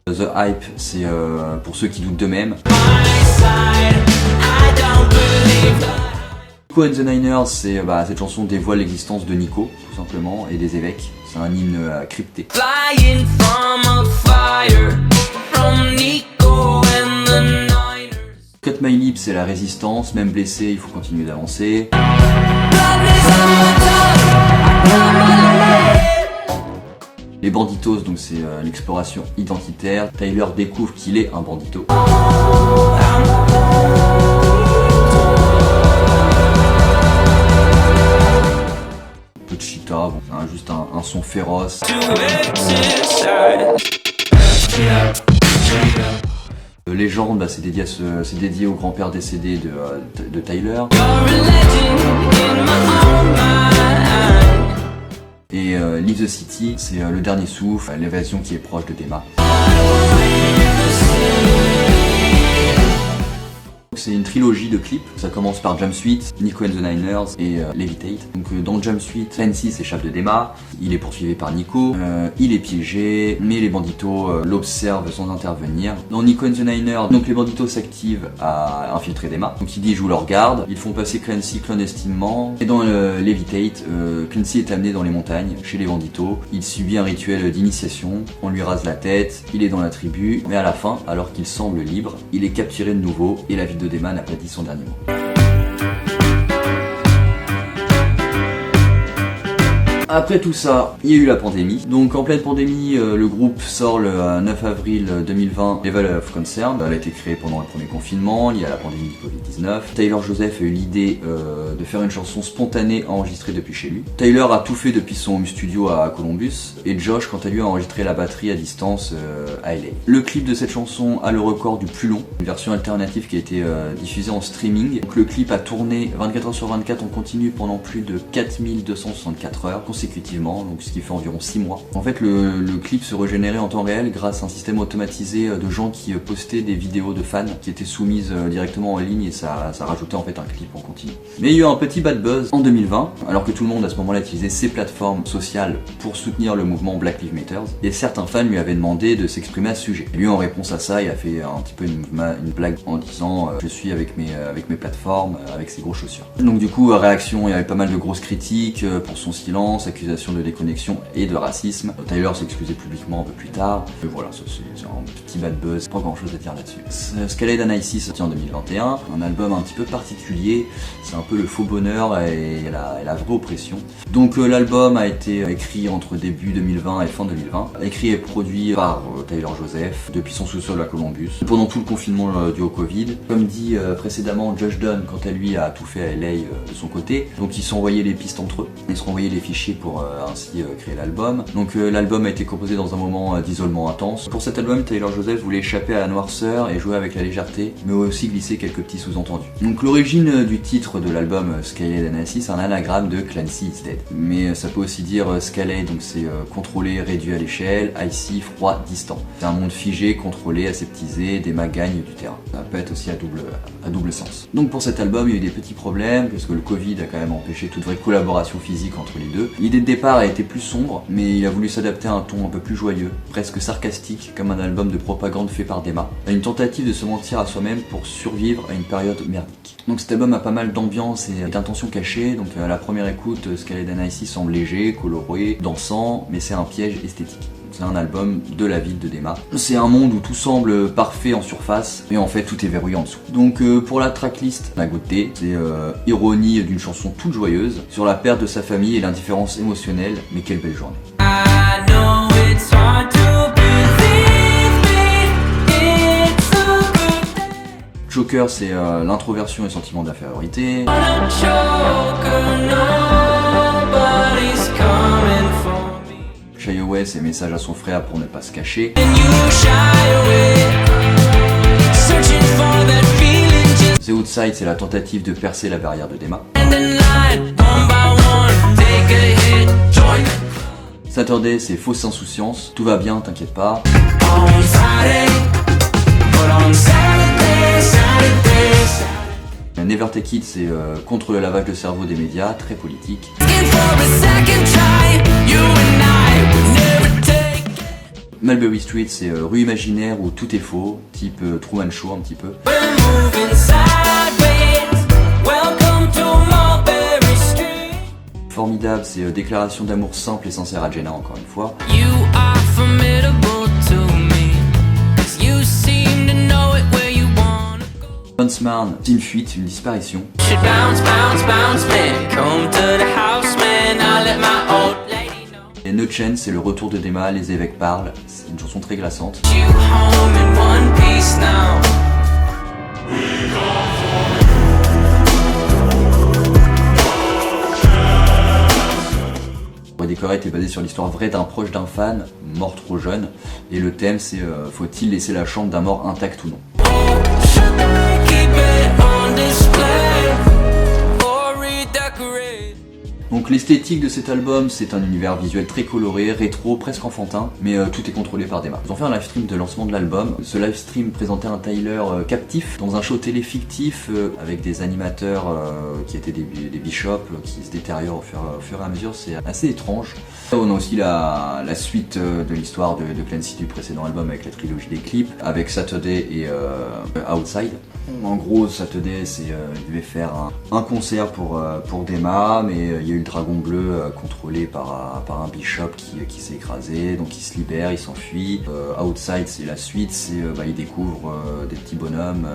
The Hype, c'est pour ceux qui doutent d'eux-mêmes. Nico and the Niners, c'est cette chanson dévoile l'existence de Nico, tout simplement, et des évêques. C'est un hymne crypté. Cut My Lips, c'est la résistance, même blessé, il faut continuer d'avancer. Les Banditos, donc c'est l'exploration identitaire. Tyler découvre qu'il est un bandito. Un peu de cheetah, bon, hein, juste un son féroce. Légende, c'est dédié au grand-père décédé de Tyler. Et Leave the City, c'est le dernier souffle, l'évasion qui est proche de Dema. C'est une trilogie de clips, ça commence par Jumpsuit, Nico and the Niners et Levitate. Donc dans Jumpsuit, Fancy s'échappe de Dema, il est poursuivi par Nico, il est piégé, mais les banditos l'observent sans intervenir. Dans Nico and the Niners, donc les banditos s'activent à infiltrer Dema, donc ils jouent leur garde, ils font passer Clancy clandestinement. Et dans Levitate, Clancy est amené dans les montagnes, chez les banditos, il subit un rituel d'initiation, on lui rase la tête, il est dans la tribu, mais à la fin, alors qu'il semble libre, il est capturé de nouveau et la vie de Dema n'a pas dit son dernier mot. Après tout ça, il y a eu la pandémie. Donc en pleine pandémie, le groupe sort le 9 avril 2020 Level of Concern. Elle a été créée pendant le premier confinement, liée à la pandémie du Covid-19. Tyler Joseph a eu l'idée de faire une chanson spontanée enregistrée depuis chez lui. Tyler a tout fait depuis son home studio à Columbus. Et Josh, quant à lui, a enregistré la batterie à distance à LA. Le clip de cette chanson a le record du plus long. Une version alternative qui a été diffusée en streaming. Donc le clip a tourné 24 heures sur 24 en continu pendant plus de 4264 heures. Consécutivement, donc ce qui fait environ 6 mois. En fait, le clip se régénérait en temps réel grâce à un système automatisé de gens qui postaient des vidéos de fans qui étaient soumises directement en ligne et ça rajoutait en fait un clip en continu. Mais il y a eu un petit bad buzz en 2020, alors que tout le monde à ce moment-là utilisait ses plateformes sociales pour soutenir le mouvement Black Lives Matter, et certains fans lui avaient demandé de s'exprimer à ce sujet. Et lui, en réponse à ça, il a fait un petit peu une blague en disant je suis avec mes plateformes, avec ses grosses chaussures. Donc du coup, réaction, il y avait pas mal de grosses critiques pour son silence, accusation de déconnexion et de racisme. Tyler s'est excusé publiquement un peu plus tard. Et voilà, ça c'est un petit bad buzz, pas grand chose à dire là-dessus. Scaled Analysis sorti en 2021, un album un petit peu particulier, c'est un peu le faux bonheur et la vraie oppression. Donc l'album a été écrit entre début 2020 et fin 2020, écrit et produit par Tyler Joseph depuis son sous-sol à Columbus, pendant tout le confinement dû au Covid. Comme dit précédemment, Josh Dun, quant à lui, a tout fait à LA de son côté, donc ils s'envoyaient les pistes entre eux, ils se renvoyaient les fichiers caché pour ainsi créer l'album. Donc l'album a été composé dans un moment d'isolement intense. Pour cet album, Tyler Joseph voulait échapper à la noirceur et jouer avec la légèreté, mais aussi glisser quelques petits sous-entendus. Donc l'origine du titre de l'album Scaled NIC, c'est un anagramme de Clancy is Dead. Mais ça peut aussi dire Scaled, donc c'est contrôlé, réduit à l'échelle, icy, froid, distant. C'est un monde figé, contrôlé, aseptisé, des mains gagnent du terrain. Ça peut être aussi à double sens. Donc pour cet album, il y a eu des petits problèmes, parce que le Covid a quand même empêché toute vraie collaboration physique entre les deux. L'idée de départ a été plus sombre, mais il a voulu s'adapter à un ton un peu plus joyeux, presque sarcastique, comme un album de propagande fait par Dema. Une tentative de se mentir à soi-même pour survivre à une période merdique. Donc cet album a pas mal d'ambiance et d'intentions cachées, donc à la première écoute, Scaled NIC semble léger, coloré, dansant, mais c'est un piège esthétique. C'est un album de la ville de Dema. C'est un monde où tout semble parfait en surface, mais en fait tout est verrouillé en dessous. Donc pour la tracklist, la goutte thé, c'est ironie d'une chanson toute joyeuse sur la perte de sa famille et l'indifférence émotionnelle, mais quelle belle journée. Joker, c'est l'introversion et le sentiment d'infériorité. Shy Away, c'est message à son frère pour ne pas se cacher. The Outside, c'est la tentative de percer la barrière de Dema. Saturday, c'est fausse insouciance, tout va bien, t'inquiète pas. Never Take It, c'est contre le lavage de cerveau des médias, très politique. Mulberry Street, c'est rue imaginaire où tout est faux, type Truman Show un petit peu. Formidable, c'est déclaration d'amour simple et sincère à Jenna encore une fois. Huntsman, c'est une fuite, une disparition. Et No Chance, c'est le retour de Dema, les évêques parlent, c'est une chanson très glaçante. Decorate est basé sur l'histoire vraie d'un proche d'un fan, mort trop jeune, et le thème c'est faut-il laisser la chambre d'un mort intact ou non. Donc l'esthétique de cet album, c'est un univers visuel très coloré, rétro, presque enfantin, mais tout est contrôlé par Dema. Ils ont fait un live stream de lancement de l'album. Ce live stream présentait un Tyler captif dans un show télé fictif avec des animateurs qui étaient des bishops qui se détériorent au fur et à mesure. C'est assez étrange. On a aussi la suite de l'histoire de Clancy du précédent album avec la trilogie des clips, avec Saturday et Outside. En gros, Saturday, il devait faire un concert pour Dema, mais il y a eu le dragon bleu contrôlé par un bishop qui s'est écrasé, donc il se libère, il s'enfuit. Outside, c'est la suite, il découvre des petits bonhommes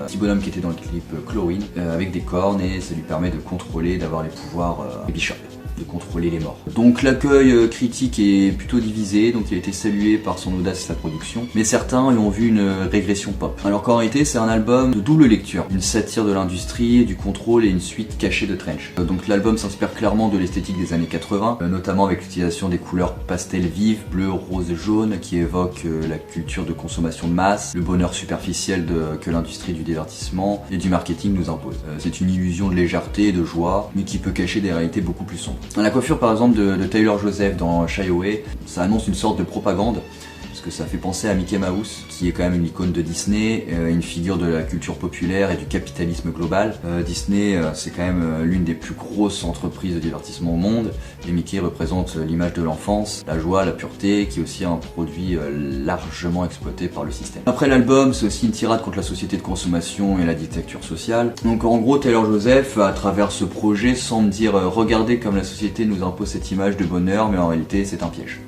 qui étaient dans le clip Chlorine, avec des cornes, et ça lui permet de contrôler, d'avoir les pouvoirs des bishops, de contrôler les morts. Donc l'accueil critique est plutôt divisé, donc il a été salué par son audace et sa production, mais certains y ont vu une régression pop. Alors qu'en réalité c'est un album de double lecture, une satire de l'industrie, du contrôle et une suite cachée de Trench. Donc l'album s'inspire clairement de l'esthétique des années 80, notamment avec l'utilisation des couleurs pastel vives, bleu, rose, jaune, qui évoquent la culture de consommation de masse, le bonheur superficiel que l'industrie du divertissement et du marketing nous impose. C'est une illusion de légèreté et de joie, mais qui peut cacher des réalités beaucoup plus sombres. La coiffure par exemple de Tyler Joseph dans Shy Away, ça annonce une sorte de propagande, parce que ça fait penser à Mickey Mouse, qui est quand même une icône de Disney, une figure de la culture populaire et du capitalisme global. Disney, c'est quand même l'une des plus grosses entreprises de divertissement au monde, et Mickey représente l'image de l'enfance, la joie, la pureté, qui est aussi un produit largement exploité par le système. Après l'album, c'est aussi une tirade contre la société de consommation et la dictature sociale. Donc en gros, Tyler Joseph, à travers ce projet, semble dire regardez comme la société nous impose cette image de bonheur, mais en réalité c'est un piège.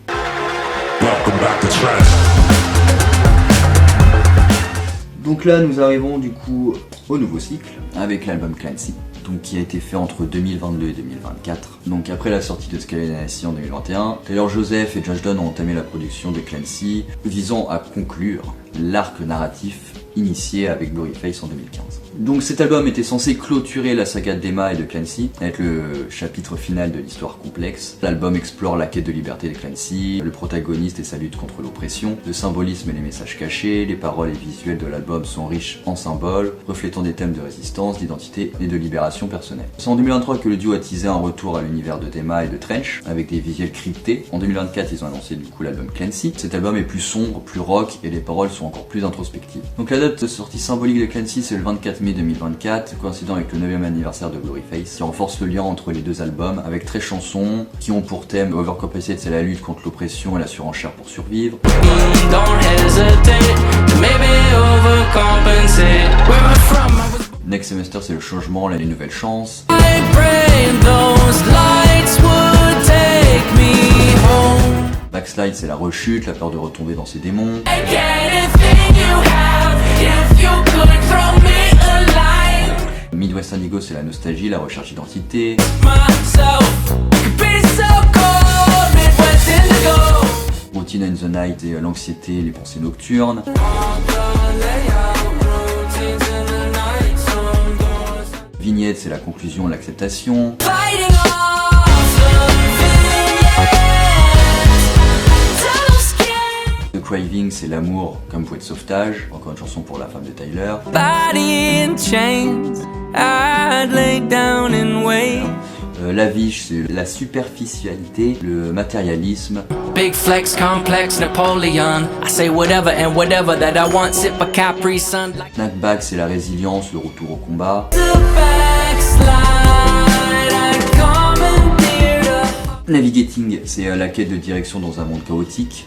Donc là nous arrivons du coup au nouveau cycle avec l'album Clancy, donc qui a été fait entre 2022 et 2024. Donc après la sortie de Scaled NIC en 2021, Tyler Joseph et Josh Dun ont entamé la production de Clancy visant à conclure l'arc narratif initié avec Blurryface en 2015. Donc cet album était censé clôturer la saga de Dema et de Clancy, être le chapitre final de l'histoire complexe. L'album explore la quête de liberté de Clancy, le protagoniste et sa lutte contre l'oppression, le symbolisme et les messages cachés, les paroles et visuels de l'album sont riches en symboles, reflétant des thèmes de résistance, d'identité et de libération personnelle. C'est en 2023 que le duo a teasé un retour à l'univers de Dema et de Trench, avec des visuels cryptés. En 2024, ils ont annoncé du coup l'album Clancy. Cet album est plus sombre, plus rock et les paroles sont encore plus introspectives. Donc la date de sortie symbolique de Clancy, c'est le 24 mai 2024, coïncidant avec le 9e anniversaire de Blurryface, qui renforce le lien entre les deux albums, avec 13 chansons qui ont pour thème Overcompensate, c'est la lutte contre l'oppression et la surenchère pour survivre. Next Semester, c'est le changement, les nouvelles chances. Backslide, c'est la rechute, la peur de retomber dans ses démons. Midwest Indigo, c'est la nostalgie, la recherche d'identité. Routine in the Night, c'est l'anxiété, les pensées nocturnes. Vignette, c'est la conclusion, l'acceptation. The Craving, c'est l'amour comme bouée de sauvetage. Encore une chanson pour la femme de Tyler. Lavish, c'est la superficialité, le matérialisme. Big flex, complex, Napoleon. I say whatever and whatever that I want. Sip a Capri Sun. Snapback, c'est la résilience, le retour au combat. Navigating, c'est la quête de direction dans un monde chaotique.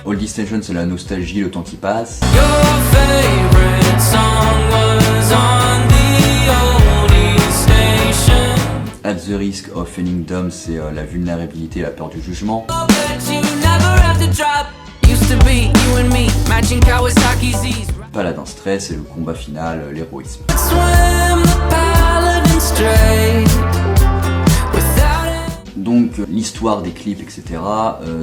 All Distinction, c'est la nostalgie, le temps qui passe. At the Risk of Feeling Dumb, c'est la vulnérabilité et la peur du jugement. Paladin Stress, c'est le combat final, l'héroïsme. Donc l'histoire des clips, etc.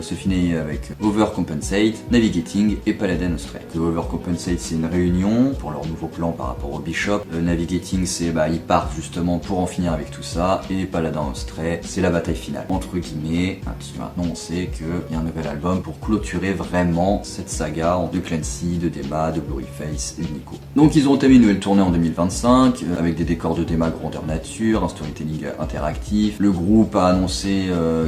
Se finit avec Overcompensate, Navigating et Paladin Stress. Overcompensate, c'est une réunion pour leur nouveau plan par rapport au Bishop. Navigating, c'est ils partent justement pour en finir avec tout ça. Et Paladin Stress, c'est la bataille finale, entre guillemets. Puisque maintenant on sait qu'il y a un nouvel album pour clôturer vraiment cette saga de Clancy, de Dema, de Blurryface et de Nico. Donc ils ont entamé une nouvelle tournée en 2025 avec des décors de Dema grandeur nature, un storytelling interactif. Le groupe a annoncé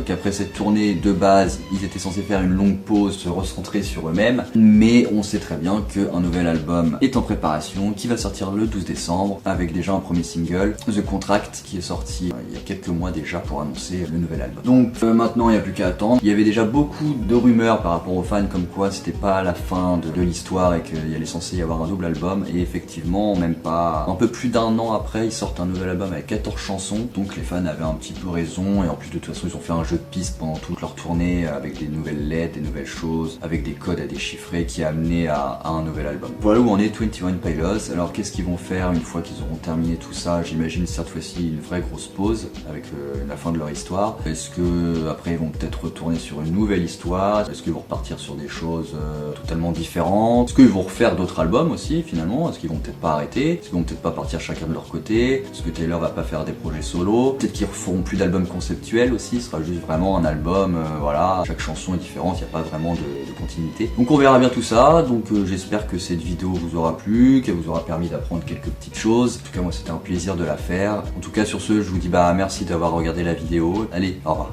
qu'après cette tournée de base, ils étaient censés faire une longue pause, se recentrer sur eux-mêmes, mais on sait très bien qu'un nouvel album est en préparation, qui va sortir le 12 décembre, avec déjà un premier single, The Contract, qui est sorti il y a quelques mois déjà pour annoncer le nouvel album. Donc maintenant, il n'y a plus qu'à attendre. Il y avait déjà beaucoup de rumeurs par rapport aux fans, comme quoi c'était pas la fin de l'histoire et qu'il y allait censé y avoir un double album, et effectivement, même pas un peu plus d'un an après, ils sortent un nouvel album avec 14 chansons, donc les fans avaient un petit peu raison, et en plus de toute façon, ils ont fait un jeu de piste pendant toute leur tournée avec des nouvelles lettres, des nouvelles choses, avec des codes à déchiffrer qui a amené à un nouvel album. Voilà où en est 21 Pilots. Alors qu'est-ce qu'ils vont faire une fois qu'ils auront terminé tout ça? J'imagine cette fois-ci une vraie grosse pause avec la fin de leur histoire. Est-ce que après ils vont peut-être retourner sur une nouvelle histoire? Est-ce qu'ils vont repartir sur des choses totalement différentes? Est-ce qu'ils vont refaire d'autres albums aussi finalement? Est-ce qu'ils vont peut-être pas arrêter? Est-ce qu'ils vont peut-être pas partir chacun de leur côté? Est-ce que Taylor va pas faire des projets solo? Peut-être qu'ils referont plus d'albums conceptuels aussi, ce sera juste vraiment un album, voilà, chaque chanson est différente, il n'y a pas vraiment de continuité. Donc on verra bien tout ça, donc j'espère que cette vidéo vous aura plu, qu'elle vous aura permis d'apprendre quelques petites choses. En tout cas moi c'était un plaisir de la faire. En tout cas sur ce, je vous dis merci d'avoir regardé la vidéo. Allez, au revoir.